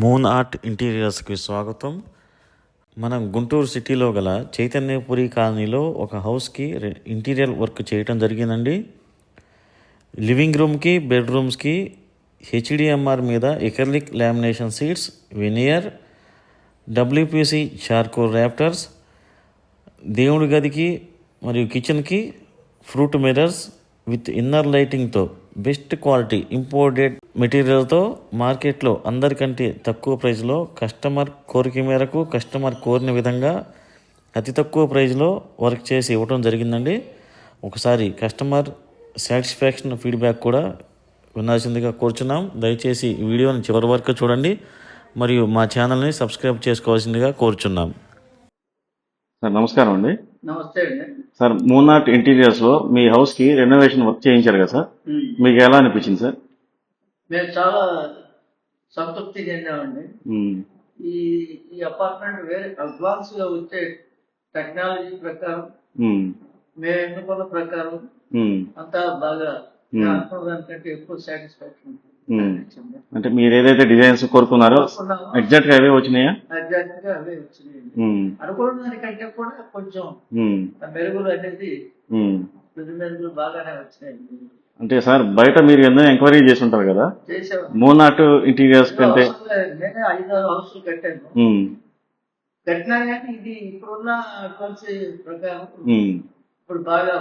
Moon art ఇంటీరియర్స్కి స్వాగతం. మనం గుంటూరు సిటీలో గల చైతన్యపురి కాలనీలో ఒక హౌస్కి ఇంటీరియర్ వర్క్ చేయటం జరిగిందండి. లివింగ్ రూమ్కి, బెడ్రూమ్స్కి హెచ్డిఎంఆర్ మీద acrylic lamination sheets, veneer, WPC charcoal rafters, దేవుడి గదికి మరియు కిచెన్కి ఫ్రూట్ మిర్రర్స్ విత్ ఇన్నర్ లైటింగ్తో బెస్ట్ క్వాలిటీ ఇంపోర్టెడ్ మెటీరియల్తో మార్కెట్లో అందరికంటే తక్కువ ప్రైస్లో కస్టమర్ కోరిక మేరకు కస్టమర్ కోరిన విధంగా అతి తక్కువ ప్రైస్లో వర్క్ చేసి ఇవ్వడం జరిగిందండి. ఒకసారి కస్టమర్ సాటిస్ఫాక్షన్ ఫీడ్బ్యాక్ కూడా వినాల్సిందిగా కోరుచున్నాం. దయచేసి ఈ వీడియోని చివరి వరకు చూడండి మరియు మా ఛానల్ని సబ్స్క్రైబ్ చేసుకోవాల్సిందిగా కోరుచున్నాం. సార్ నమస్కారం అండి. నమస్తే అండి. సార్ మూన్ ఆర్ట్ ఇంటీరియర్స్ లో మీ హౌస్ కి రెనోవేషన్ వర్క్ చేయించారు కదా సార్, మీకు ఎలా అనిపించింది సార్? మేము చాలా సంతృప్తి చెందామండి. ఈ ఈ అపార్ట్మెంట్ వేరే అడ్వాన్స్ గా వచ్చే టెక్నాలజీ ప్రకారం మేము ఎన్నుకున్న ప్రకారం అంతా బాగా దానికంటే ఎక్కువ సాటిస్ఫాక్షన్. అంటే మీరు ఏదైతే డిజైన్స్ కోరుకున్నారో ఎగ్జాక్ట్ గా అవే వచ్చినాయా? ఎగ్జాక్ట్ గా అవే వచ్చినాయి. అనుకున్న దానికంటే కూడా కొంచెం మెరుగులు అనేది మెరుగులు బాగానే వచ్చినాయి. అంటే సార్ బయట మీరు ఎన్నో ఎంక్వైరీ చేసి ఉంటారు కదా, మూన్ ఆర్ట్ ఇంటీరియర్స్ కంటే నేనే 5-6 హౌస్లు కట్టాను. కట్టినా కానీ ఇది ఇప్పుడున్న అడ్వాన్స్ ప్రకారం ఇప్పుడు బాగా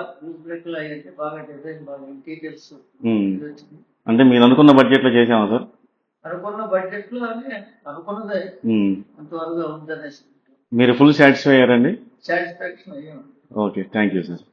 బ్రేక్లు అయ్యింది, బాగా డిజైన్, బాగా ఇంటీరియర్స్ వచ్చింది. అంటే మీరు అనుకున్న బడ్జెట్ లో చేసామా సార్? అనుకున్న బడ్జెట్ లో అనుకున్నదే అంతవరకు ఉందనేసి మీరు ఫుల్ సాటిస్ఫై అయ్యారండి? సాటిస్ఫాక్షన్ అయ్యాము. Okay, thank you sir.